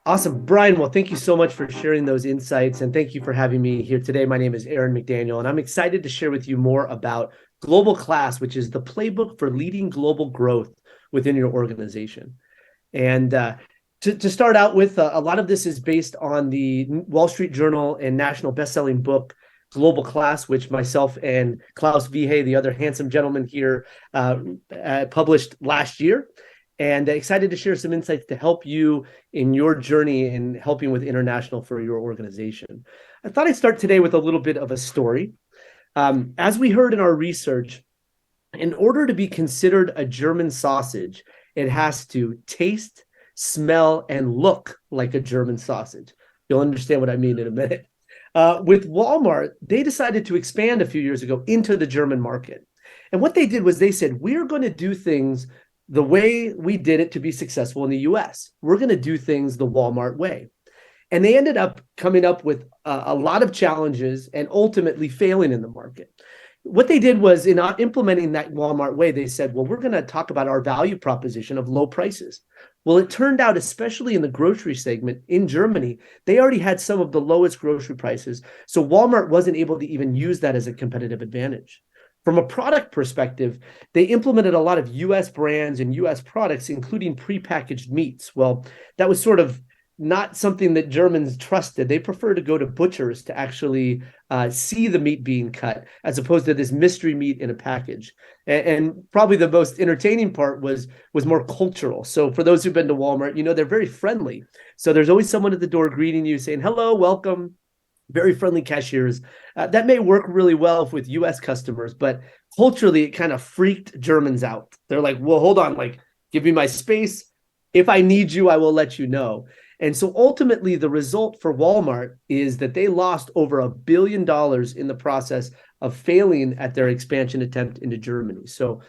Awesome. Brian, well, thank you so much for sharing those insights and thank you for having me here today. My name is Aaron McDaniel, and I'm excited to share with you more about Global Class, which is the playbook for leading global growth within your organization. And to start out with, a lot of this is based on the Wall Street Journal and national best-selling book, Global Class, which myself and Klaus Vihe, the other handsome gentleman here, published last year. And excited to share some insights to help you in your journey in helping with international for your organization. I thought I'd start today with a little bit of a story. As we heard in our research, in order to be considered a German sausage, it has to taste, smell, and look like a German sausage. You'll understand what I mean in a minute. With Walmart, they decided to expand a few years ago into the German market. And what they did was they said, we're going to do things the way we did it to be successful in the US. We're going to do things the Walmart way. And they ended up coming up with a lot of challenges and ultimately failing in the market. What they did was in implementing that Walmart way, they said, well, we're going to talk about our value proposition of low prices. Well, it turned out, especially in the grocery segment in Germany, they already had some of the lowest grocery prices. So Walmart wasn't able to even use that as a competitive advantage. From a product perspective, they implemented a lot of US brands and US products, including prepackaged meats. Well, that was sort of not something that Germans trusted. They prefer to go to butchers to actually see the meat being cut, as opposed to this mystery meat in a package. And probably the most entertaining part was more cultural. So for those who've been to Walmart, you know, they're very friendly. So there's always someone at the door greeting you, saying, hello, welcome. Very friendly cashiers. That may work really well with US customers, but culturally, it kind of freaked Germans out. They're like, well, hold on, like, give me my space. If I need you, I will let you know. And so ultimately, the result for Walmart is that they lost over $1 billion in the process of failing at their expansion attempt into Germany. So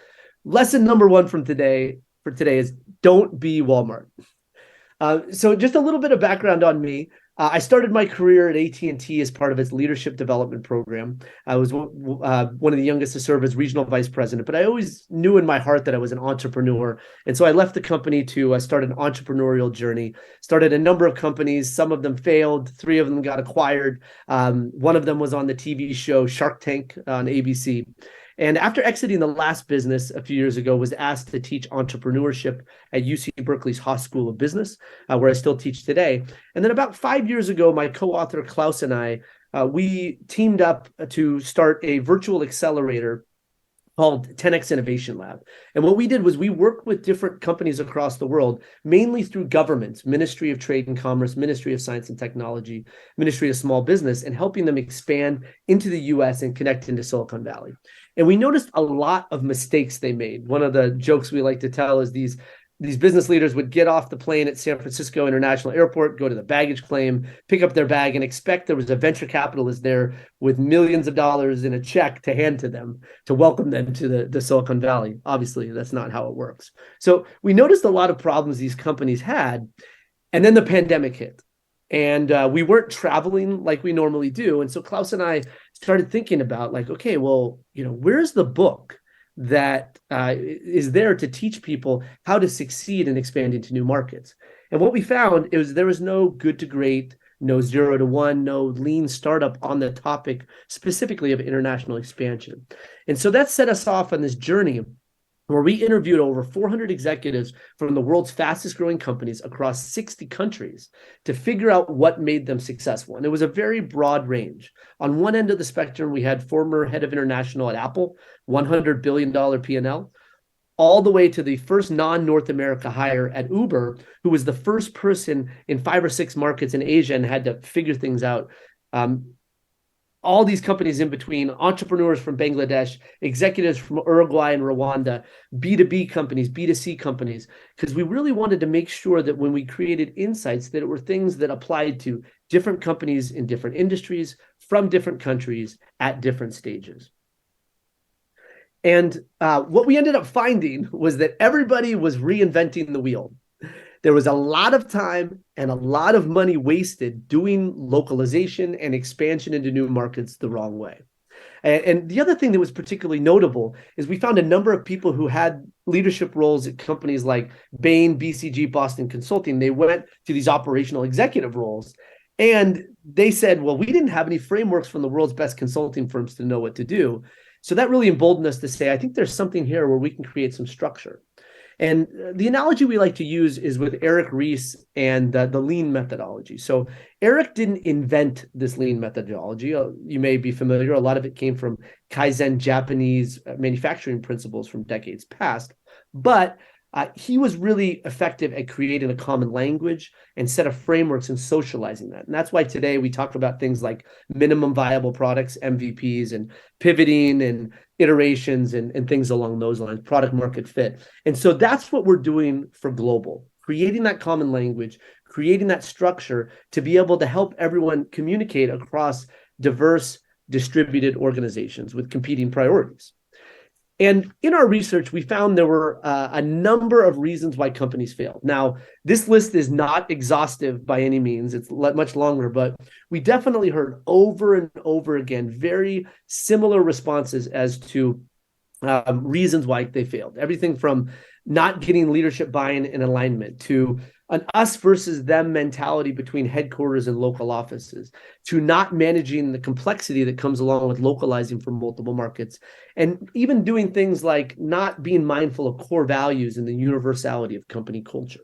lesson number one from today is don't be Walmart. So just a little bit of background on me. I started my career at AT&T as part of its leadership development program. I was one of the youngest to serve as regional vice president, but I always knew in my heart that I was an entrepreneur. And so I left the company to start an entrepreneurial journey, started a number of companies. Some of them failed. 3 of them got acquired. One of them was on the TV show Shark Tank on ABC. And after exiting the last business a few years ago, was asked to teach entrepreneurship at UC Berkeley's Haas School of Business, where I still teach today. And then about 5 years ago, my co-author Klaus and I, we teamed up to start a virtual accelerator called 10X Innovation Lab. And what we did was we worked with different companies across the world, mainly through governments, Ministry of Trade and Commerce, Ministry of Science and Technology, Ministry of Small Business, and helping them expand into the US and connect into Silicon Valley. And we noticed a lot of mistakes they made. One of the jokes we like to tell is these business leaders would get off the plane at San Francisco International Airport, go to the baggage claim, pick up their bag, and expect there was a venture capitalist there with millions of dollars in a check to hand to them to welcome them to the Silicon Valley. Obviously, that's not how it works. So we noticed a lot of problems these companies had, and then the pandemic hit. And we weren't traveling like we normally do. And so Klaus and I started thinking about like, okay, well, you know, where's the book that is there to teach people how to succeed in expanding to new markets? And what we found is there was no good to great, no 0 to 1, no lean startup on the topic specifically of international expansion. And so that set us off on this journey where we interviewed over 400 executives from the world's fastest growing companies across 60 countries to figure out what made them successful. And it was a very broad range. On one end of the spectrum, we had former head of international at Apple, $100 billion P&L, all the way to the first non-North America hire at Uber, who was the first person in 5 or 6 markets in Asia and had to figure things out. All these companies in between, entrepreneurs from Bangladesh, executives from Uruguay and Rwanda, B2B companies, B2C companies, because we really wanted to make sure that when we created insights, that it were things that applied to different companies in different industries, from different countries, at different stages. And what we ended up finding was that everybody was reinventing the wheel. There was a lot of time and a lot of money wasted doing localization and expansion into new markets the wrong way. And the other thing that was particularly notable is we found a number of people who had leadership roles at companies like Bain, BCG, Boston Consulting. They went to these operational executive roles. And they said, well, we didn't have any frameworks from the world's best consulting firms to know what to do. So that really emboldened us to say, I think there's something here where we can create some structure. And the analogy we like to use is with Eric Ries and the lean methodology. So Eric didn't invent this lean methodology. You may be familiar. A lot of it came from Kaizen Japanese manufacturing principles from decades past. But he was really effective at creating a common language and set of frameworks and socializing that. And that's why today we talk about things like minimum viable products, MVPs, and pivoting and iterations and things along those lines, product market fit. And so that's what we're doing for global, creating that common language, creating that structure to be able to help everyone communicate across diverse, distributed organizations with competing priorities. And in our research, we found there were a number of reasons why companies failed. Now, this list is not exhaustive by any means. It's much longer, but we definitely heard over and over again very similar responses as to reasons why they failed. Everything from not getting leadership buy-in and alignment to an us versus them mentality between headquarters and local offices, to not managing the complexity that comes along with localizing for multiple markets, and even doing things like not being mindful of core values and the universality of company culture.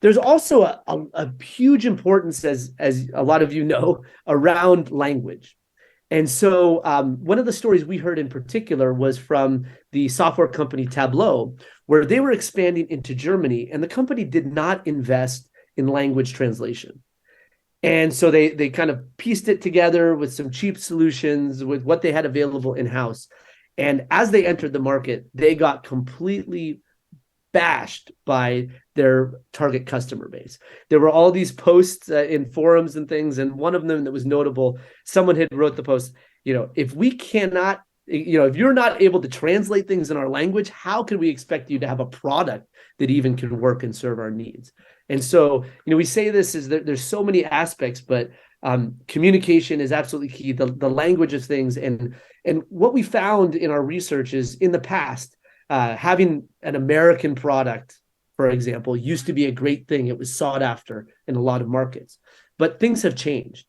There's also a huge importance, as a lot of you know, around language. And so one of the stories we heard in particular was from the software company Tableau, where they were expanding into Germany, and the company did not invest in language translation. And so they kind of pieced it together with some cheap solutions with what they had available in-house. And as they entered the market, they got completely bashed by their target customer base. There were all these posts in forums and things, and one of them that was notable, someone had wrote the post, if we cannot, if you're not able to translate things in our language, how can we expect you to have a product that even can work and serve our needs? And so, we say this is that there's so many aspects, but communication is absolutely key, the language of things. And what we found in our research is in the past, having an American product, for example, used to be a great thing. It was sought after in a lot of markets, but things have changed.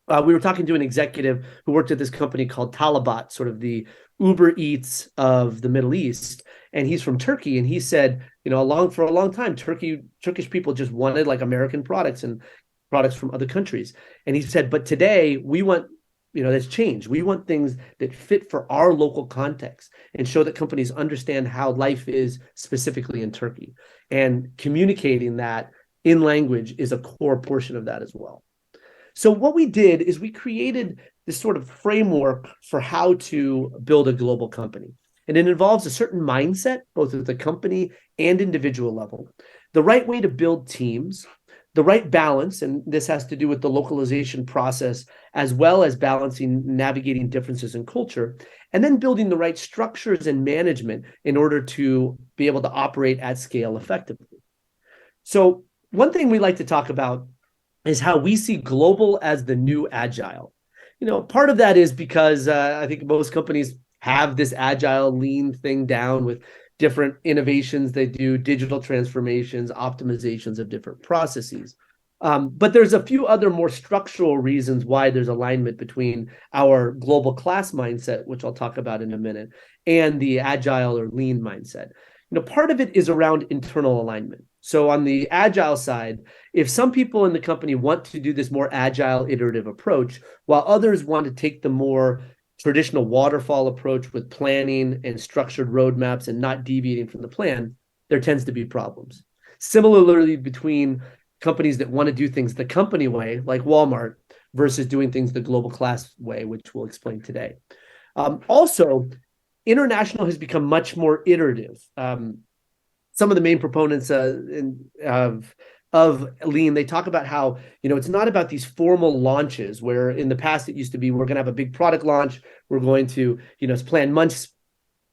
We were talking to an executive who worked at this company called Talabat, sort of the Uber Eats of the Middle East. And he's from Turkey. And he said, for a long time, Turkish people just wanted like American products and products from other countries. And he said, but today we want, that's changed. We want things that fit for our local context and show that companies understand how life is specifically in Turkey. And communicating that in language is a core portion of that as well. So what we did is we created this sort of framework for how to build a global company. And it involves a certain mindset, both at the company and individual level, the right way to build teams, the right balance, and this has to do with the localization process, as well as navigating differences in culture, and then building the right structures and management in order to be able to operate at scale effectively. So one thing we like to talk about is how we see global as the new agile. Part of that is because I think most companies have this agile lean thing down with different innovations they do, digital transformations, optimizations of different processes. But there's a few other more structural reasons why there's alignment between our global class mindset, which I'll talk about in a minute, and the agile or lean mindset. Part of it is around internal alignment. So on the agile side, if some people in the company want to do this more agile iterative approach, while others want to take the more traditional waterfall approach with planning and structured roadmaps and not deviating from the plan, there tends to be problems. Similarly, between companies that want to do things the company way, like Walmart, versus doing things the global class way, which we'll explain today. Also, international has become much more iterative. Some of the main proponents of lean, they talk about how, it's not about these formal launches where in the past it used to be, we're going to have a big product launch. We're going to, plan months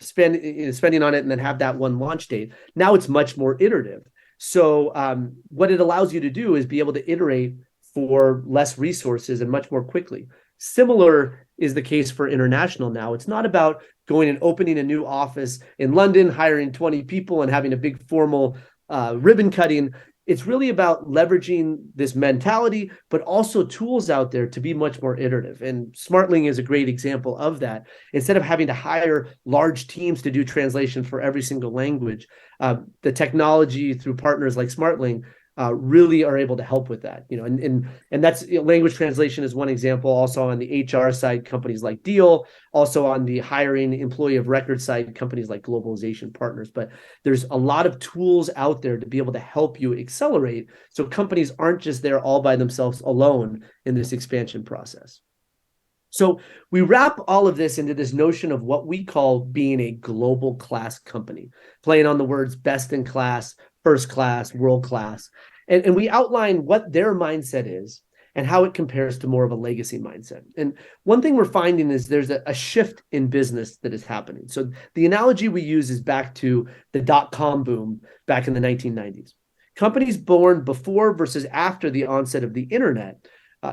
spending on it and then have that one launch date. Now it's much more iterative. So what it allows you to do is be able to iterate for less resources and much more quickly. Similar is the case for international now. It's not about going and opening a new office in London, hiring 20 people and having a big formal ribbon cutting. It's really about leveraging this mentality, but also tools out there to be much more iterative. And SmartLing is a great example of that. Instead of having to hire large teams to do translation for every single language, the technology through partners like SmartLing really are able to help with that. And that's language translation is one example. Also on the HR side, companies like Deal. Also on the hiring employee of record side, companies like Globalization Partners. But there's a lot of tools out there to be able to help you accelerate, so companies aren't just there all by themselves alone in this expansion process. So we wrap all of this into this notion of what we call being a global class company, playing on the words best in class, first class, world class. And we outline what their mindset is and how it compares to more of a legacy mindset. And one thing we're finding is there's a shift in business that is happening. So the analogy we use is back to the dot-com boom back in the 1990s. Companies born before versus after the onset of the internet,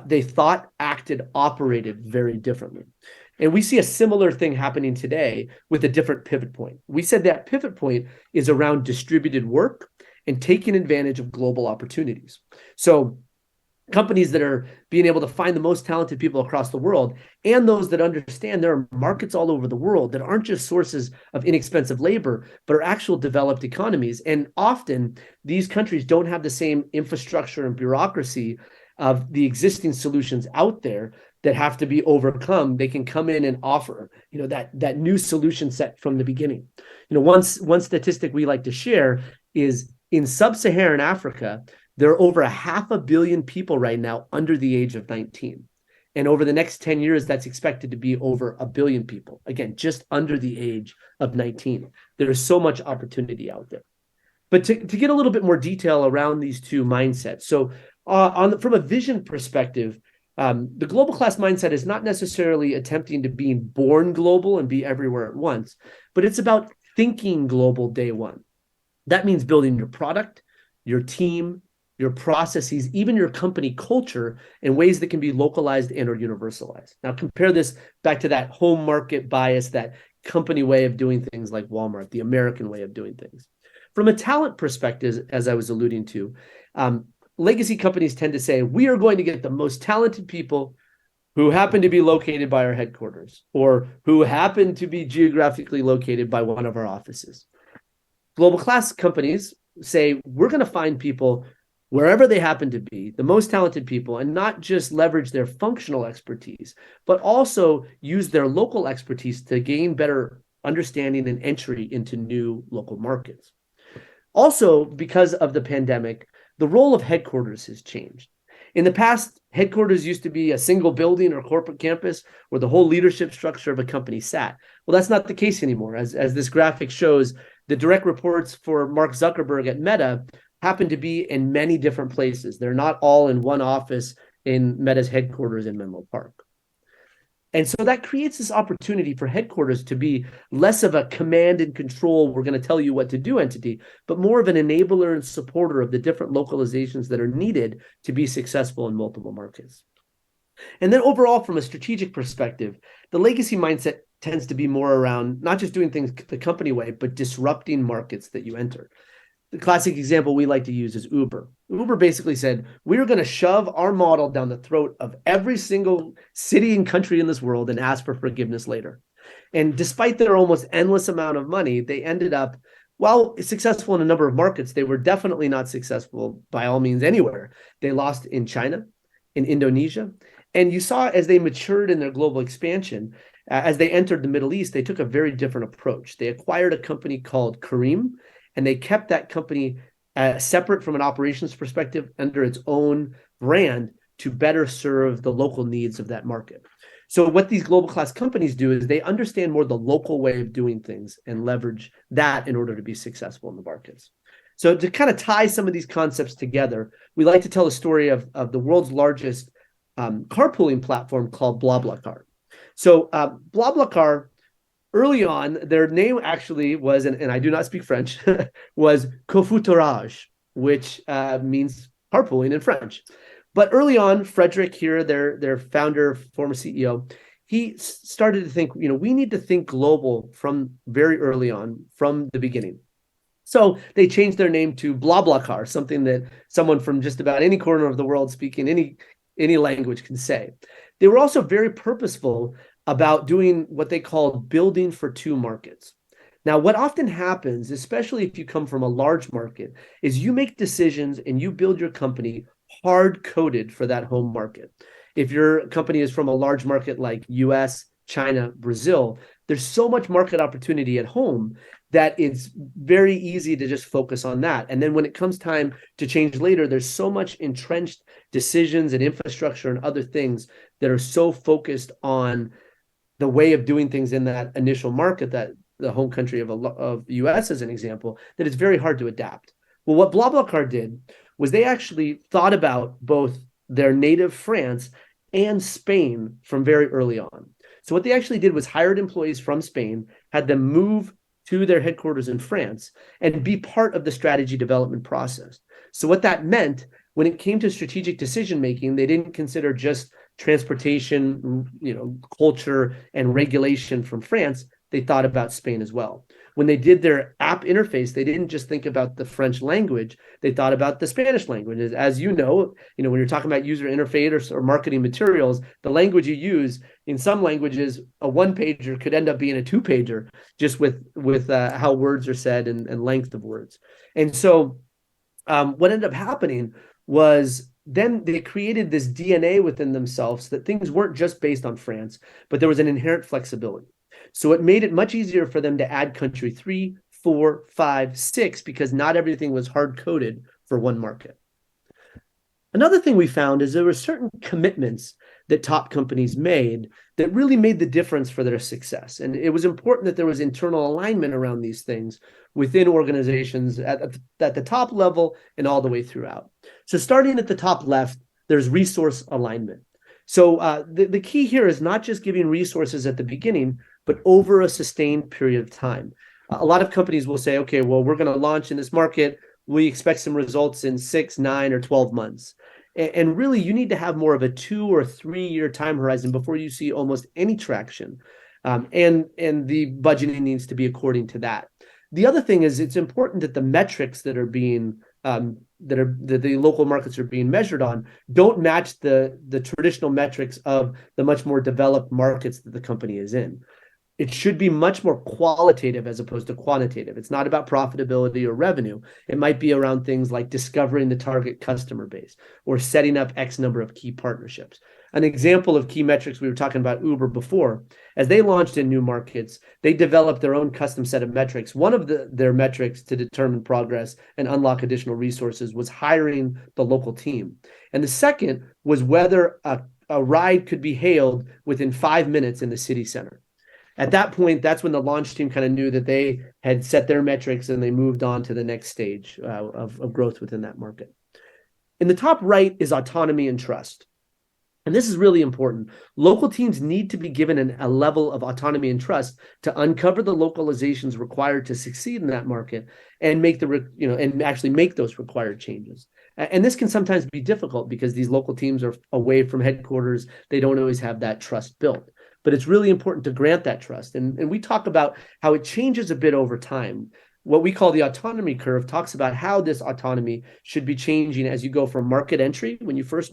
they thought, acted, operated very differently. And we see a similar thing happening today with a different pivot point. We said that pivot point is around distributed work and taking advantage of global opportunities. So companies that are being able to find the most talented people across the world, and those that understand there are markets all over the world that aren't just sources of inexpensive labor, but are actual developed economies. And often these countries don't have the same infrastructure and bureaucracy of the existing solutions out there that have to be overcome. They can come in and offer, that new solution set from the beginning. One statistic we like to share is in sub-Saharan Africa, there are over 500 million people right now under the age of 19. And over the next 10 years, that's expected to be over 1 billion people. Again, just under the age of 19. There is so much opportunity out there. But to get a little bit more detail around these two mindsets. So from a vision perspective, the global class mindset is not necessarily attempting to be born global and be everywhere at once, but it's about thinking global day one. That means building your product, your team, your processes, even your company culture in ways that can be localized and or universalized. Now compare this back to that home market bias, that company way of doing things like Walmart, the American way of doing things. From a talent perspective, as I was alluding to, legacy companies tend to say, we are going to get the most talented people who happen to be located by our headquarters or who happen to be geographically located by one of our offices. Global class companies say, we're going to find people wherever they happen to be, the most talented people, and not just leverage their functional expertise, but also use their local expertise to gain better understanding and entry into new local markets. Also, because of the pandemic, the role of headquarters has changed. In the past, headquarters used to be a single building or corporate campus where the whole leadership structure of a company sat. Well, that's not the case anymore. As this graphic shows, the direct reports for Mark Zuckerberg at Meta happen to be in many different places. They're not all in one office in Meta's headquarters in Menlo Park. And so that creates this opportunity for headquarters to be less of a command and control, we're going to tell you what to do entity, but more of an enabler and supporter of the different localizations that are needed to be successful in multiple markets. And then overall, from a strategic perspective, the legacy mindset tends to be more around not just doing things the company way, but disrupting markets that you enter. The classic example we like to use is Uber. Uber basically said, we're going to shove our model down the throat of every single city and country in this world and ask for forgiveness later. And despite their almost endless amount of money, they ended up, while successful in a number of markets, they were definitely not successful by all means anywhere. They lost in China, in Indonesia. And you saw as they matured in their global expansion, as they entered the Middle East, they took a very different approach. They acquired a company called Careem, and they kept that company separate from an operations perspective under its own brand to better serve the local needs of that market. So what these global class companies do is they understand more the local way of doing things and leverage that in order to be successful in the markets. So to kind of tie some of these concepts together, we like to tell a story of the world's largest carpooling platform called BlaBlaCar. So BlaBlaCar, early on, their name actually was, and I do not speak French, was covoiturage, which means carpooling in French. But early on, Frederick here, their founder, former CEO, he started to think, we need to think global from very early on, from the beginning. So they changed their name to BlaBlaCar, something that someone from just about any corner of the world speaking any language can say. They were also very purposeful about doing what they called building for two markets. Now, what often happens, especially if you come from a large market, is you make decisions and you build your company hard coded for that home market. If your company is from a large market like US, China, Brazil, there's so much market opportunity at home that it's very easy to just focus on that. And then when it comes time to change later, there's so much entrenched decisions and infrastructure and other things that are so focused on the way of doing things in that initial market, that the home country of the US as an example, that it's very hard to adapt. Well, what BlaBlaCar did was they actually thought about both their native France and Spain from very early on. So what they actually did was hired employees from Spain, had them move to their headquarters in France and be part of the strategy development process. So what that meant, when it came to strategic decision making, they didn't consider just transportation, culture and regulation from France. They thought about Spain as well. When they did their app interface, they didn't just think about the French language. They thought about the Spanish language. As you know, when you're talking about user interface or marketing materials, the language you use in some languages, a one-pager could end up being a two-pager just with how words are said and length of words. And so what ended up happening was then they created this DNA within themselves that things weren't just based on France, but there was an inherent flexibility. So it made it much easier for them to add country 3, 4, 5, 6, because not everything was hard coded for one market. Another thing we found is there were certain commitments that top companies made that really made the difference for their success. And it was important that there was internal alignment around these things within organizations at the top level and all the way throughout. So starting at the top left, there's resource alignment. So the key here is not just giving resources at the beginning, but over a sustained period of time. A lot of companies will say, okay, well, we're going to launch in this market. We expect some results in 6, 9, or 12 months. And really, you need to have more of a 2 or 3 year time horizon before you see almost any traction. And the budgeting needs to be according to that. The other thing is it's important that the metrics that are being that the local markets are being measured on don't match the traditional metrics of the much more developed markets that the company is in. It should be much more qualitative as opposed to quantitative. It's not about profitability or revenue. It might be around things like discovering the target customer base or setting up X number of key partnerships. An example of key metrics, we were talking about Uber before. As they launched in new markets, they developed their own custom set of metrics. One of their metrics to determine progress and unlock additional resources was hiring the local team. And the second was whether a ride could be hailed within 5 minutes in the city center. At that point, that's when the launch team kind of knew that they had set their metrics and they moved on to the next stage of growth within that market. In the top right is autonomy and trust. And this is really important. Local teams need to be given a level of autonomy and trust to uncover the localizations required to succeed in that market and make and actually make those required changes. And this can sometimes be difficult because these local teams are away from headquarters. They don't always have that trust built. But it's really important to grant that trust. And we talk about how it changes a bit over time. What we call the autonomy curve talks about how this autonomy should be changing as you go from market entry, when you first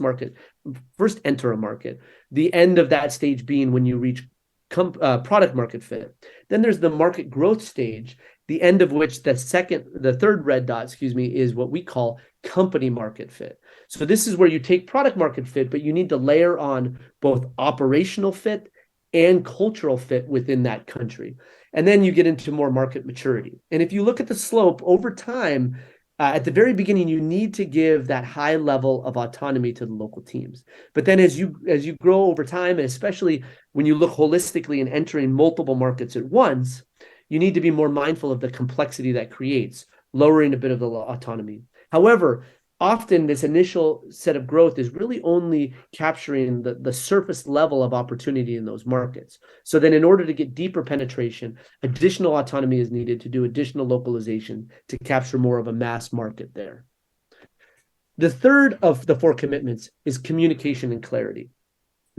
enter a market, the end of that stage being when you reach product market fit. Then there's the market growth stage, the end of which the third red dot, is what we call company market fit. So this is where you take product market fit, but you need to layer on both operational fit and cultural fit within that country. And then you get into more market maturity. And if you look at the slope over time, at the very beginning, you need to give that high level of autonomy to the local teams. But then as you grow over time, and especially when you look holistically and entering multiple markets at once, you need to be more mindful of the complexity that creates, lowering a bit of the autonomy. However, often this initial set of growth is really only capturing the surface level of opportunity in those markets. So then in order to get deeper penetration, additional autonomy is needed to do additional localization to capture more of a mass market there. The third of the 4 commitments is communication and clarity.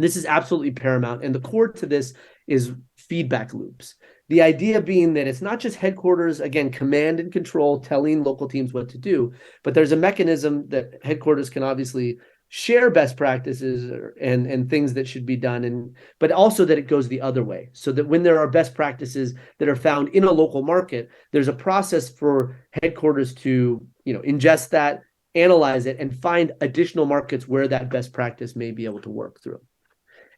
This is absolutely paramount. And the core to this is feedback loops. The idea being that it's not just headquarters, again, command and control, telling local teams what to do, but there's a mechanism that headquarters can obviously share best practices and things that should be done, and but also that it goes the other way, so that when there are best practices that are found in a local market, there's a process for headquarters to ingest that, analyze it, and find additional markets where that best practice may be able to work through.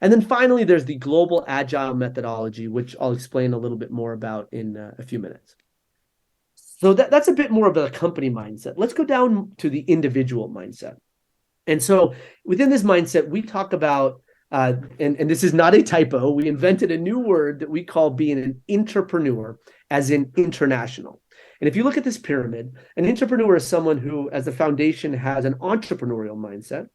And then finally, there's the global agile methodology, which I'll explain a little bit more about in a few minutes. So that's a bit more of a company mindset. Let's go down to the individual mindset. And so within this mindset, we talk about, and this is not a typo, we invented a new word that we call being an entrepreneur, as in international. And if you look at this pyramid, an entrepreneur is someone who, as a foundation, has an entrepreneurial mindset,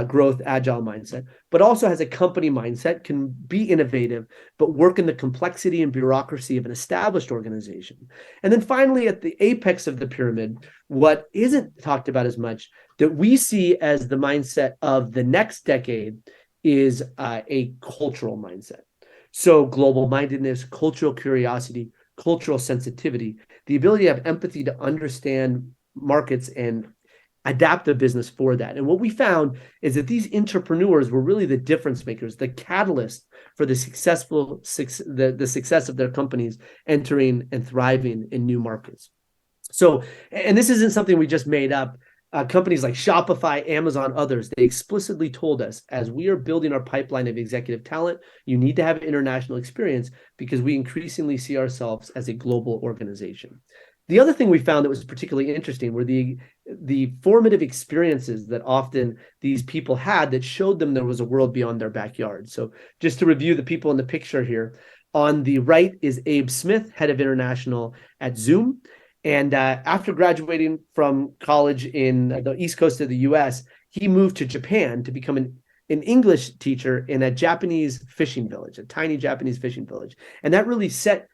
growth, agile mindset, but also has a company mindset, can be innovative, but work in the complexity and bureaucracy of an established organization. And then finally, at the apex of the pyramid, what isn't talked about as much, that we see as the mindset of the next decade, is a cultural mindset. So global mindedness, cultural curiosity, cultural sensitivity, the ability to have empathy to understand markets and adapt the business for that. And what we found is that these entrepreneurs were really the difference makers, the catalyst for the success of their companies entering and thriving in new markets. So, and this isn't something we just made up. Companies like Shopify, Amazon, others, they explicitly told us, as we are building our pipeline of executive talent, you need to have international experience because we increasingly see ourselves as a global organization. The other thing we found that was particularly interesting were the formative experiences that often these people had that showed them there was a world beyond their backyard. So just to review the people in the picture here, on the right is Abe Smith, head of international at Zoom. And after graduating from college in the East Coast of the US, he moved to Japan to become an English teacher in a Japanese fishing village, a tiny Japanese fishing village. And that really set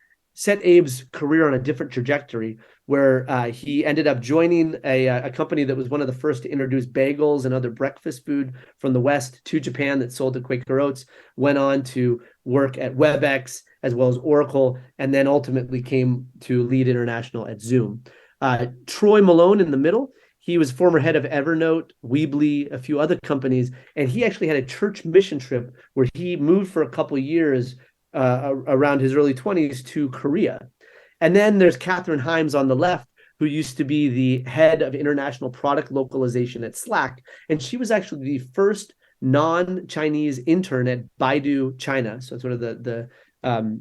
Abe's career on a different trajectory, where he ended up joining a company that was one of the first to introduce bagels and other breakfast food from the West to Japan that sold to Quaker Oats, went on to work at WebEx as well as Oracle, and then ultimately came to lead international at Zoom. Troy Malone in the middle, he was former head of Evernote, Weebly, a few other companies, and he actually had a church mission trip where he moved for a couple of years around his early 20s to Korea. And then there's Catherine Himes on the left, who used to be the head of international product localization at Slack. And she was actually the first non-Chinese intern at Baidu China. So it's sort of the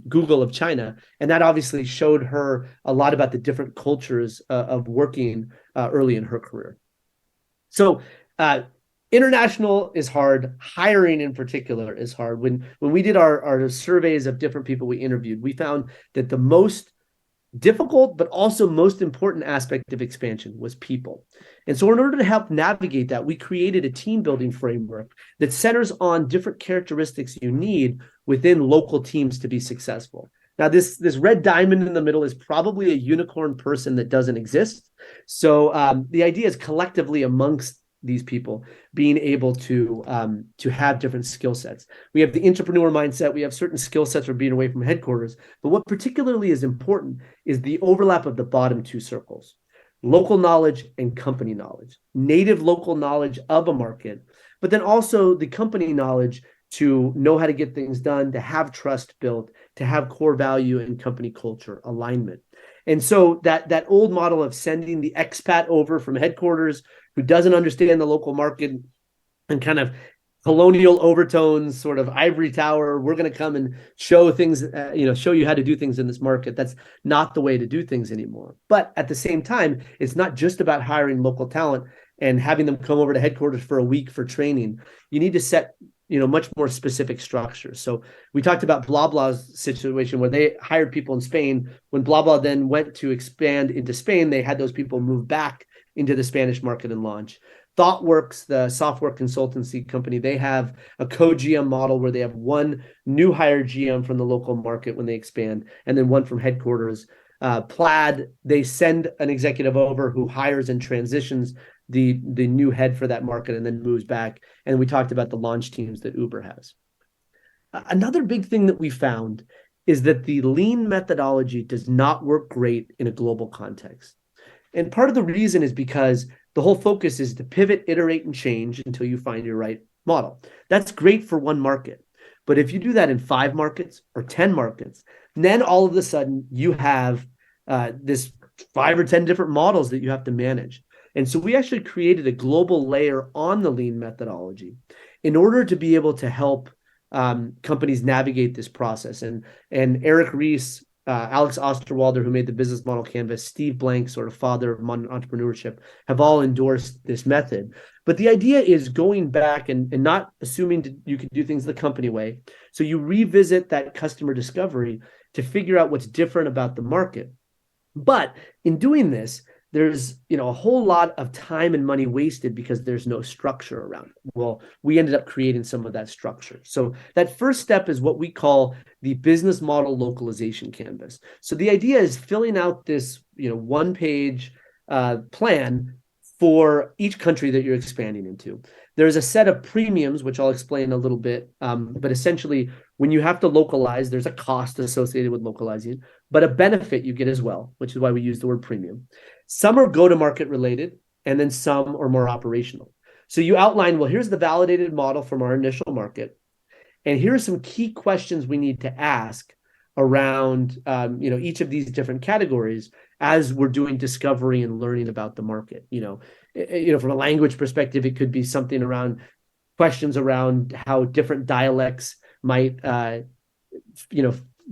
Google of China. And that obviously showed her a lot about the different cultures of working early in her career. So international is hard. Hiring in particular is hard. When we did our surveys of different people we interviewed, we found that the most difficult, but also most important aspect of expansion was people. And so in order to help navigate that, we created a team building framework that centers on different characteristics you need within local teams to be successful. Now, this red diamond in the middle is probably a unicorn person that doesn't exist. So the idea is collectively amongst these people being able to have different skill sets. We have the entrepreneur mindset. We have certain skill sets for being away from headquarters. But what particularly is important is the overlap of the bottom two circles: local knowledge and company knowledge, native local knowledge of a market, but then also the company knowledge to know how to get things done, to have trust built, to have core value and company culture alignment. And so that old model of sending the expat over from headquarters who doesn't understand the local market and kind of colonial overtones, sort of ivory tower, we're going to come and show things, show you how to do things in this market. That's not the way to do things anymore. But at the same time, it's not just about hiring local talent and having them come over to headquarters for a week for training. You need to set much more specific structures. So we talked about BlaBla's situation where they hired people in Spain. When BlaBla then went to expand into Spain, they had those people move back into the Spanish market and launch. ThoughtWorks, the software consultancy company, they have a co-GM model where they have one new hire GM from the local market when they expand, and then one from headquarters. Plaid, they send an executive over who hires and transitions the new head for that market and then moves back. And we talked about the launch teams that Uber has. Another big thing that we found is that the lean methodology does not work great in a global context. And part of the reason is because the whole focus is to pivot, iterate, and change until you find your right model. That's great for one market. But if you do that in 5 markets or 10 markets, then all of a sudden you have this 5 or 10 different models that you have to manage. And so we actually created a global layer on the lean methodology in order to be able to help companies navigate this process. And Eric Ries, Alex Osterwalder, who made the business model canvas, Steve Blank, sort of father of modern entrepreneurship, have all endorsed this method. But the idea is going back and not assuming you can do things the company way. So you revisit that customer discovery to figure out what's different about the market. But in doing this, there's a whole lot of time and money wasted because there's no structure around it. Well, we ended up creating some of that structure. So that first step is what we call the business model localization canvas. So the idea is filling out this 1-page plan for each country that you're expanding into. There's a set of premiums, which I'll explain a little bit. But essentially, when you have to localize, there's a cost associated with localizing, but a benefit you get as well, which is why we use the word premium. Some are go-to-market related, and then some are more operational. So you outline, well, here's the validated model from our initial market, and here are some key questions we need to ask around each of these different categories as we're doing discovery and learning about the market. From a language perspective, it could be something around questions around how different dialects might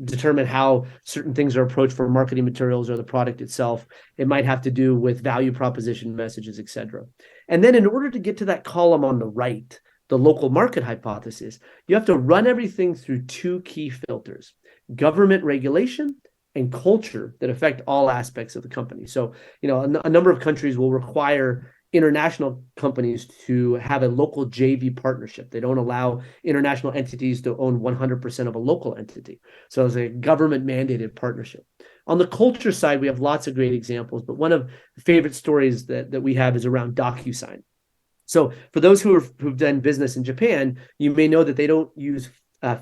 determine how certain things are approached for marketing materials or the product itself. It might have to do with value proposition messages, et cetera. And then in order to get to that column on the right, the local market hypothesis, you have to run everything through 2 key filters: government regulation and culture that affect all aspects of the company. So, a number of countries will require international companies to have a local JV partnership. They don't allow international entities to own 100% of a local entity. So it's a government mandated partnership. On the culture side, we have lots of great examples, but one of the favorite stories that we have is around DocuSign. So for those who've done business in Japan, you may know that they don't use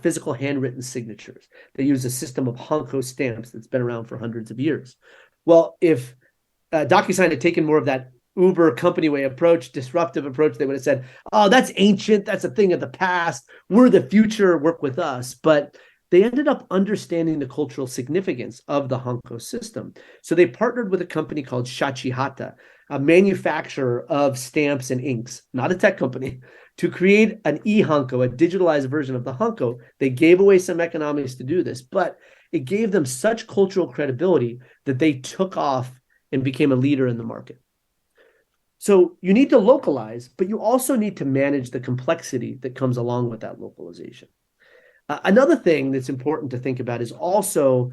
physical handwritten signatures. They use a system of Hanko stamps that's been around for hundreds of years. Well, if DocuSign had taken more of that Uber company way approach, disruptive approach, they would have said, oh, that's ancient. That's a thing of the past. We're the future. Work with us. But they ended up understanding the cultural significance of the Hanko system. So they partnered with a company called Shachihata, a manufacturer of stamps and inks, not a tech company, to create an e-Hanko, a digitalized version of the Hanko. They gave away some economics to do this, but it gave them such cultural credibility that they took off and became a leader in the market. So you need to localize, but you also need to manage the complexity that comes along with that localization. Another thing that's important to think about is also,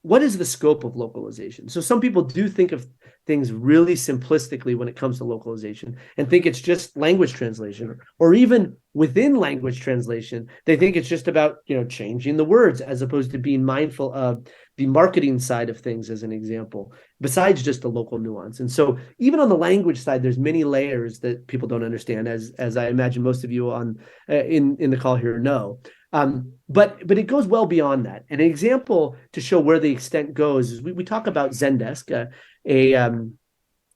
what is the scope of localization? So some people do think of things really simplistically when it comes to localization and think it's just language translation, or even within language translation, they think it's just about, changing the words as opposed to being mindful of the marketing side of things, as an example, besides just the local nuance. And so even on the language side, there's many layers that people don't understand, as I imagine most of you on in the call here know. But it goes well beyond that. An example to show where the extent goes is we talk about Zendesk, a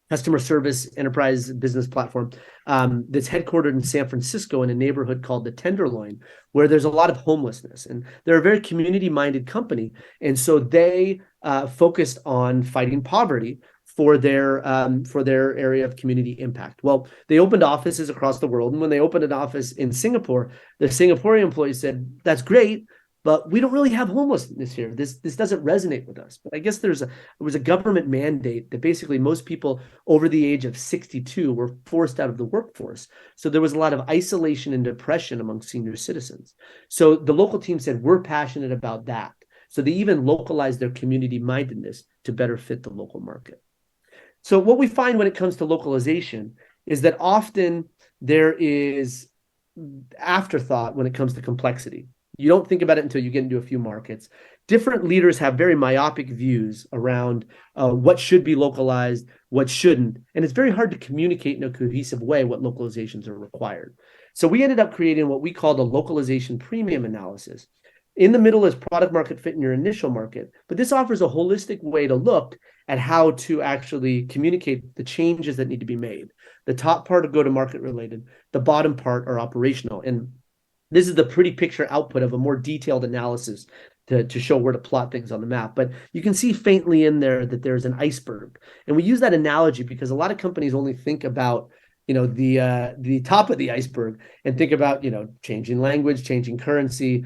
customer service enterprise business platform that's headquartered in San Francisco in a neighborhood called the Tenderloin, where there's a lot of homelessness. And they're a very community-minded company. And so they focused on fighting poverty for their area of community impact. Well, they opened offices across the world. And when they opened an office in Singapore, the Singaporean employees said, that's great, but we don't really have homelessness here. This doesn't resonate with us. But I guess there was a government mandate that basically most people over the age of 62 were forced out of the workforce. So there was a lot of isolation and depression among senior citizens. So the local team said, we're passionate about that. So they even localized their community mindedness to better fit the local market. So what we find when it comes to localization is that often there is afterthought when it comes to complexity. You don't think about it until you get into a few markets. Different leaders have very myopic views around what should be localized, what shouldn't. And it's very hard to communicate in a cohesive way what localizations are required. So we ended up creating what we call the localization premium analysis. In the middle is product market fit in your initial market, but this offers a holistic way to look at how to actually communicate the changes that need to be made. The top part are go-to-market related, the bottom part are operational. And this is the pretty picture output of a more detailed analysis to show where to plot things on the map. But you can see faintly in there that there's an iceberg. And we use that analogy because a lot of companies only think about the top of the iceberg and think about changing language, changing currency,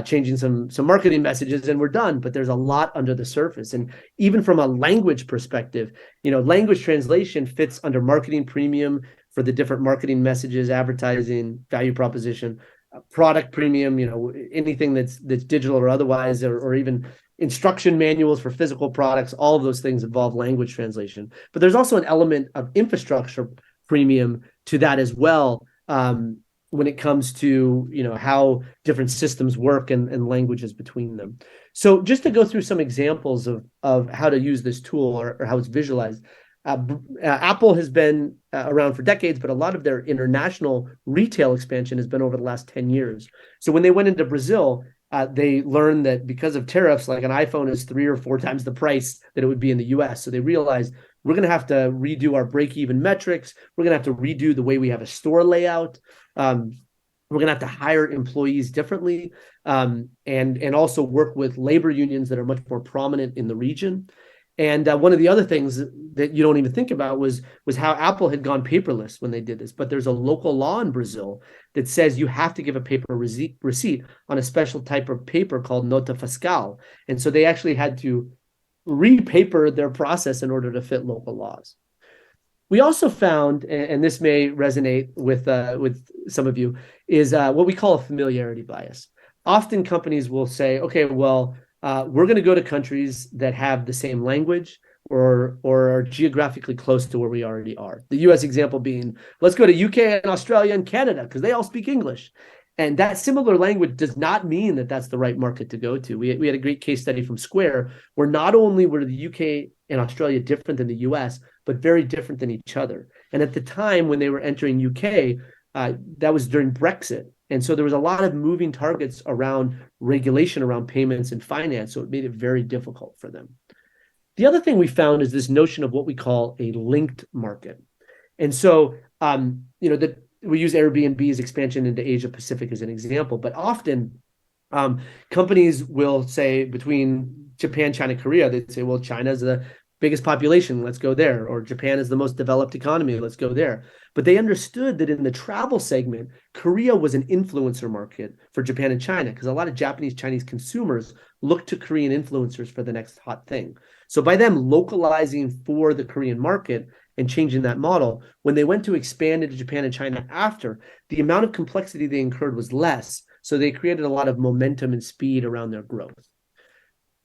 changing some marketing messages, and we're done. But there's a lot under the surface. And even from a language perspective, language translation fits under marketing premium for the different marketing messages, advertising, value proposition, product premium, anything that's digital or otherwise, or even instruction manuals for physical products. All of those things involve language translation. But there's also an element of infrastructure premium to that as well, when it comes to how different systems work and languages between them. So just to go through some examples of how to use this tool or how it's visualized. Apple has been around for decades, but a lot of their international retail expansion has been over the last 10 years. So when they went into Brazil, they learned that because of tariffs, like an iPhone is 3 or 4 times the price that it would be in the US. So they realized we're going to have to redo our break-even metrics. We're going to have to redo the way we have a store layout. We're going to have to hire employees differently, and also work with labor unions that are much more prominent in the region. And one of the other things that you don't even think about was how Apple had gone paperless when they did this. But there's a local law in Brazil that says you have to give a paper receipt on a special type of paper called nota fiscal. And so they actually had to repaper their process in order to fit local laws. We also found, and this may resonate with some of you, is what we call a familiarity bias. Often companies will say, okay, well, we're going to go to countries that have the same language or are geographically close to where we already are. The US example being, let's go to UK and Australia and Canada because they all speak English. And that similar language does not mean that that's the right market to go to. We had a great case study from Square where not only were the UK and Australia different than the US, but very different than each other. And at the time when they were entering UK, that was during Brexit. And so there was a lot of moving targets around regulation around payments and finance. So it made it very difficult for them. The other thing we found is this notion of what we call a linked market. And so, we use Airbnb's expansion into Asia Pacific as an example, but often companies will say between Japan, China, Korea, they'd say, well, China's the biggest population, let's go there. Or Japan is the most developed economy, let's go there. But they understood that in the travel segment, Korea was an influencer market for Japan and China because a lot of Japanese, Chinese consumers look to Korean influencers for the next hot thing. So by them localizing for the Korean market and changing that model, when they went to expand into Japan and China after, the amount of complexity they incurred was less. So they created a lot of momentum and speed around their growth.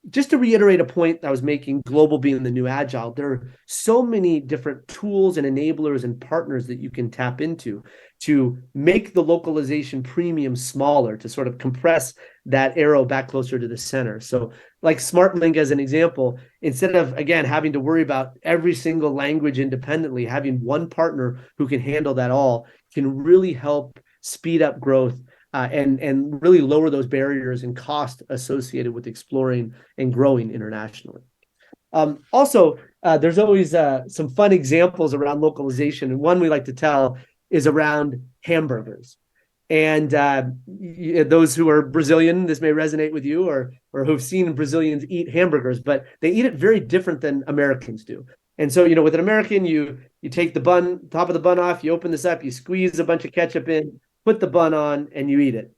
Just to reiterate a point I was making, global being the new agile, there are so many different tools and enablers and partners that you can tap into to make the localization premium smaller, to sort of compress that arrow back closer to the center. So like SmartLink as an example, instead of, again, having to worry about every single language independently, having one partner who can handle that all can really help speed up growth and really lower those barriers and cost associated with exploring and growing internationally. Also, there's always some fun examples around localization. And one we like to tell is around hamburgers. And those who are Brazilian, this may resonate with you, or who've seen Brazilians eat hamburgers, but they eat it very different than Americans do. And so, with an American, you take the bun, top of the bun off, you open this up, you squeeze a bunch of ketchup in, put the bun on, and you eat it.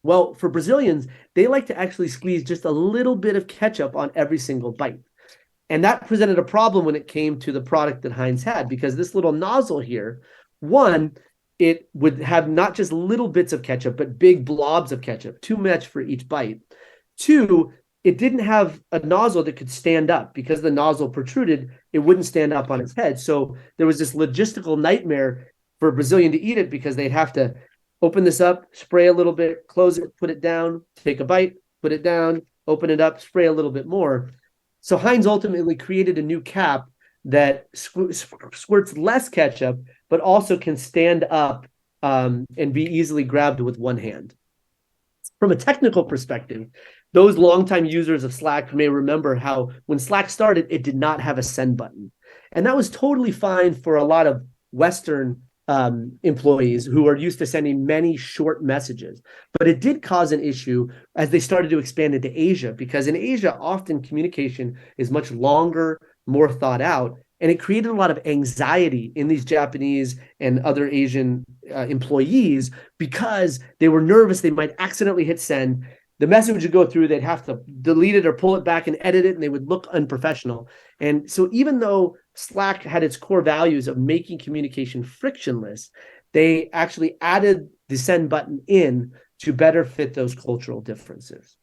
Well, for Brazilians, they like to actually squeeze just a little bit of ketchup on every single bite. And that presented a problem when it came to the product that Heinz had, because this little nozzle here, one, it would have not just little bits of ketchup, but big blobs of ketchup, too much for each bite. Two, it didn't have a nozzle that could stand up. Because the nozzle protruded, it wouldn't stand up on its head. So there was this logistical nightmare for a Brazilian to eat it, because they'd have to open this up, spray a little bit, close it, put it down, take a bite, put it down, open it up, spray a little bit more. So Heinz ultimately created a new cap that squirts less ketchup, but also can stand up and be easily grabbed with one hand. From a technical perspective, those longtime users of Slack may remember how when Slack started, it did not have a send button. And that was totally fine for a lot of Western employees who are used to sending many short messages. But it did cause an issue as they started to expand into Asia, because in Asia, often communication is much longer, more thought out. And it created a lot of anxiety in these Japanese and other Asian employees because they were nervous they might accidentally hit send. The message would go through, they'd have to delete it or pull it back and edit it, and they would look unprofessional. And so even though Slack had its core values of making communication frictionless, they actually added the send button in to better fit those cultural differences.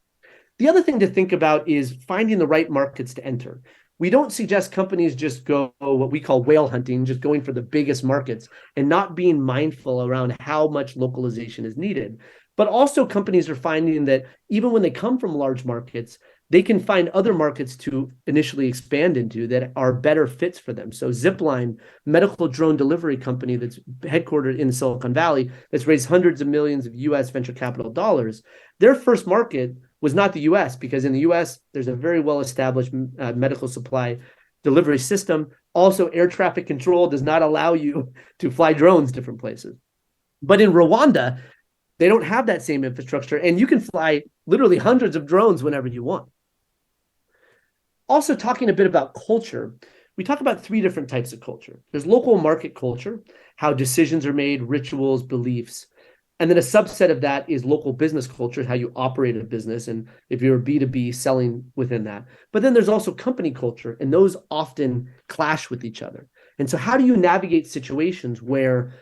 The other thing to think about is finding the right markets to enter. We don't suggest companies just go what we call whale hunting, just going for the biggest markets and not being mindful around how much localization is needed. But also companies are finding that even when they come from large markets, they can find other markets to initially expand into that are better fits for them. So Zipline, medical drone delivery company that's headquartered in Silicon Valley, that's raised hundreds of millions of US venture capital dollars, their first market was not the US, because in the US, there's a very well-established medical supply delivery system. Also, air traffic control does not allow you to fly drones different places. But in Rwanda, they don't have that same infrastructure, and you can fly literally hundreds of drones whenever you want. Also, talking a bit about culture, we talk about three different types of culture. There's local market culture, how decisions are made, rituals, beliefs. And then a subset of that is local business culture, how you operate a business, and if you're a B2B, selling within that. But then there's also company culture, and those often clash with each other. And so how do you navigate situations where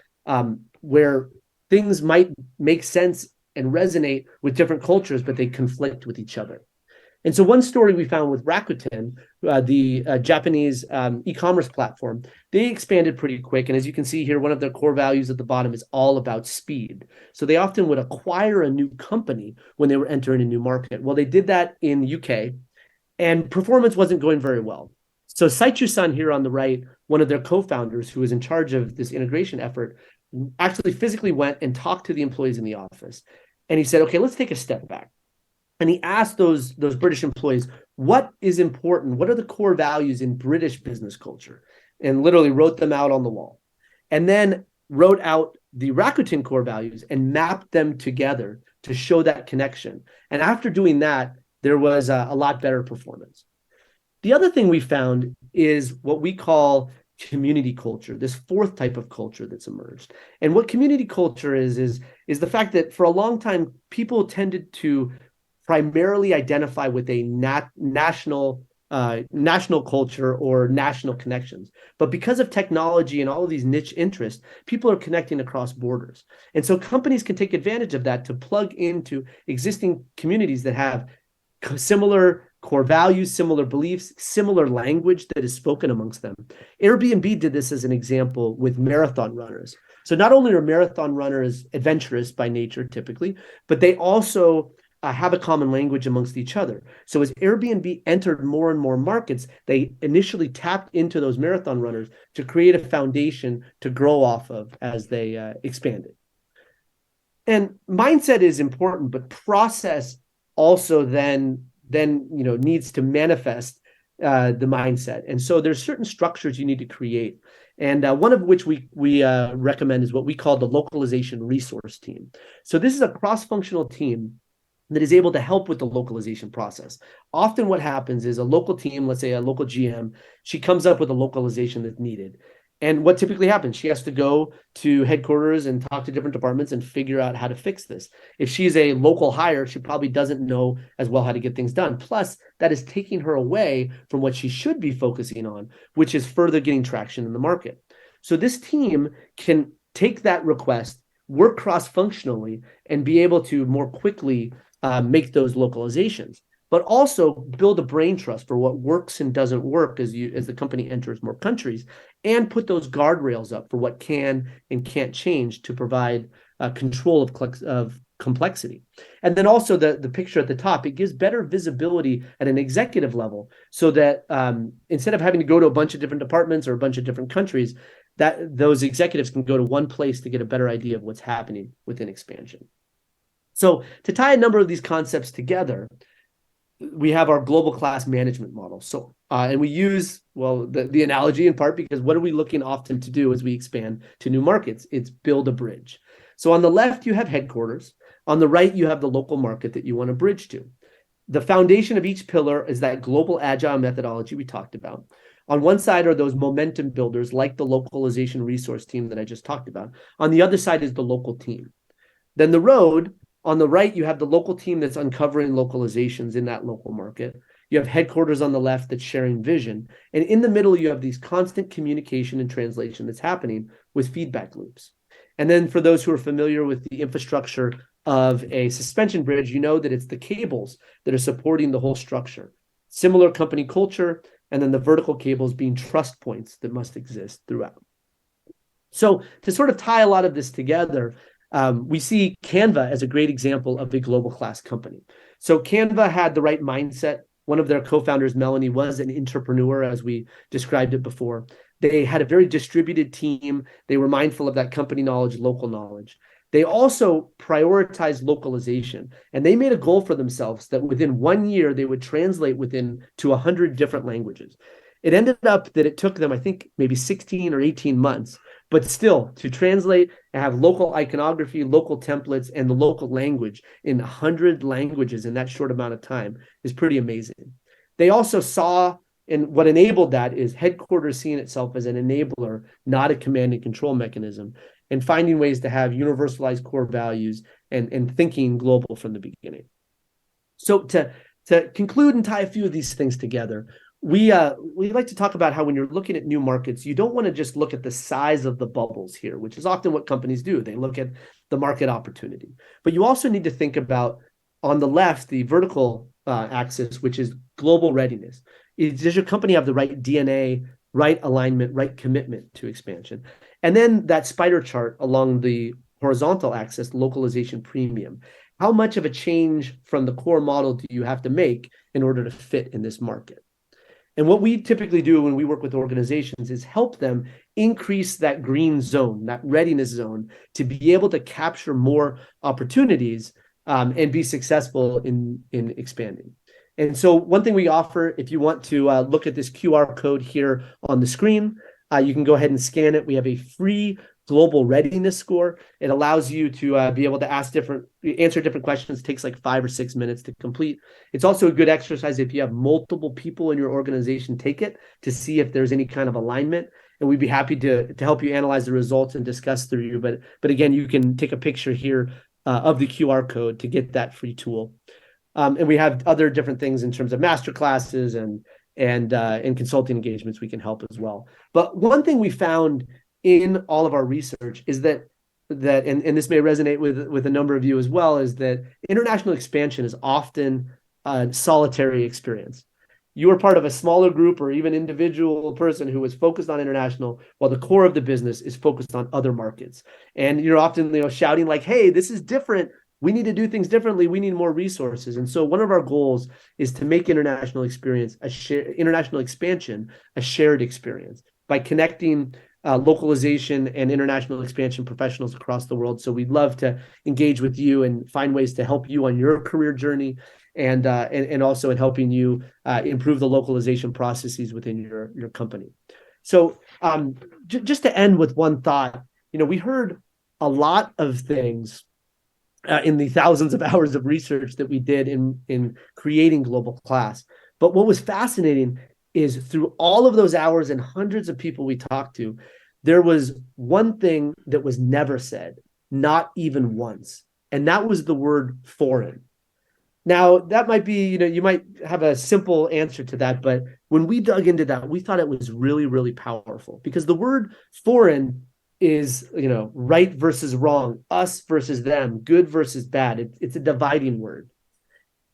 things might make sense and resonate with different cultures, but they conflict with each other? And so one story we found with Rakuten, the Japanese e-commerce platform, they expanded pretty quick. And as you can see here, one of their core values at the bottom is all about speed. So they often would acquire a new company when they were entering a new market. Well, they did that in the UK, and performance wasn't going very well. So Saichu-san here on the right, one of their co-founders who was in charge of this integration effort, actually physically went and talked to the employees in the office. And he said, okay, let's take a step back. And he asked those British employees, what is important? What are the core values in British business culture? And literally wrote them out on the wall. And then wrote out the Rakuten core values and mapped them together to show that connection. And after doing that, there was a lot better performance. The other thing we found is what we call community culture, this fourth type of culture that's emerged. And what community culture is the fact that for a long time, people tended to primarily identify with a national culture or national connections. But because of technology and all of these niche interests, people are connecting across borders. And so companies can take advantage of that to plug into existing communities that have similar core values, similar beliefs, similar language that is spoken amongst them. Airbnb did this as an example with marathon runners. So not only are marathon runners adventurous by nature typically, but they also have a common language amongst each other. So as Airbnb entered more and more markets, they initially tapped into those marathon runners to create a foundation to grow off of as they expanded. And mindset is important, but process also then needs to manifest the mindset. And so there's certain structures you need to create. And one of which we recommend is what we call the localization resource team. So this is a cross-functional team that is able to help with the localization process. Often what happens is a local team, let's say a local GM, she comes up with a localization that's needed. And what typically happens, she has to go to headquarters and talk to different departments and figure out how to fix this. If she's a local hire, she probably doesn't know as well how to get things done. Plus, that is taking her away from what she should be focusing on, which is further getting traction in the market. So this team can take that request, work cross-functionally, and be able to more quickly make those localizations, but also build a brain trust for what works and doesn't work as the company enters more countries, and put those guardrails up for what can and can't change to provide control of complexity. And then also the picture at the top, it gives better visibility at an executive level so that instead of having to go to a bunch of different departments or a bunch of different countries, that those executives can go to one place to get a better idea of what's happening within expansion. So to tie a number of these concepts together, we have our global class management model. So, and we use, well, the analogy in part because what are we looking often to do as we expand to new markets? It's build a bridge. So on the left, you have headquarters. On the right, you have the local market that you want to bridge to. The foundation of each pillar is that global agile methodology we talked about. On one side are those momentum builders like the localization resource team that I just talked about. On the other side is the local team. Then the road, on the right, you have the local team that's uncovering localizations in that local market. You have headquarters on the left that's sharing vision. And in the middle, you have these constant communication and translation that's happening with feedback loops. And then for those who are familiar with the infrastructure of a suspension bridge, you know that it's the cables that are supporting the whole structure. Similar company culture, and then the vertical cables being trust points that must exist throughout. So to sort of tie a lot of this together, we see Canva as a great example of a global class company. So Canva had the right mindset. One of their co-founders, Melanie, was an entrepreneur, as we described it before. They had a very distributed team. They were mindful of that company knowledge, local knowledge. They also prioritized localization, and they made a goal for themselves that within 1 year, they would translate to 100 different languages. It ended up that it took them, I think, maybe 16 or 18 months, but still to translate and have local iconography, local templates, and the local language in 100 languages in that short amount of time is pretty amazing. They also saw, and what enabled that is headquarters seeing itself as an enabler, not a command and control mechanism, and finding ways to have universalized core values and thinking global from the beginning. So to conclude and tie a few of these things together, we like to talk about how when you're looking at new markets, you don't want to just look at the size of the bubbles here, which is often what companies do. They look at the market opportunity. But you also need to think about, on the left, the vertical axis, which is global readiness. Does your company have the right DNA, right alignment, right commitment to expansion? And then that spider chart along the horizontal axis, localization premium. How much of a change from the core model do you have to make in order to fit in this market? And what we typically do when we work with organizations is help them increase that green zone, that readiness zone, to be able to capture more opportunities and be successful in expanding. And so one thing we offer, if you want to look at this QR code here on the screen, you can go ahead and scan it. We have a free global readiness score. It allows you to be able to answer different questions. It takes like 5 or 6 minutes to complete. It's also a good exercise if you have multiple people in your organization take it to see if there's any kind of alignment. And we'd be happy to help you analyze the results and discuss through you. But again, you can take a picture here of the QR code to get that free tool. And we have other different things in terms of master classes and consulting engagements we can help as well. But one thing we found in all of our research is that and this may resonate with a number of you as well, is that international expansion is often a solitary experience. You are part of a smaller group or even individual person who is focused on international, while the core of the business is focused on other markets. And you're often shouting like, hey, this is different. We need to do things differently. We need more resources. And so one of our goals is to make international expansion a shared experience by connecting localization and international expansion professionals across the world. So we'd love to engage with you and find ways to help you on your career journey and also in helping you improve the localization processes within your company. So just to end with one thought, we heard a lot of things in the thousands of hours of research that we did in creating Global Class. But what was fascinating is through all of those hours and hundreds of people we talked to, there was one thing that was never said, not even once. And that was the word foreign. Now, that might be, you might have a simple answer to that, but when we dug into that, we thought it was really, really powerful because the word foreign is, right versus wrong, us versus them, good versus bad. It's a dividing word.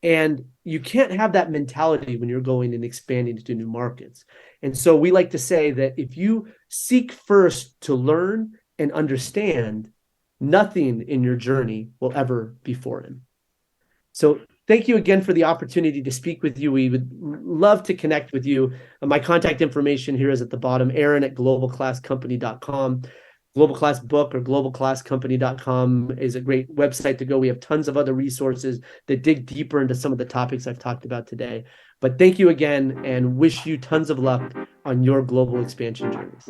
And you can't have that mentality when you're going and expanding to new markets. And so we like to say that if you seek first to learn and understand, Nothing in your journey will ever be foreign. So thank you again for the opportunity to speak with you. We would love to connect with you. My contact information here is at the bottom, aaron@globalclasscompany.com. Global Class Book or globalclasscompany.com is a great website to go. We have tons of other resources that dig deeper into some of the topics I've talked about today. But thank you again and wish you tons of luck on your global expansion journeys.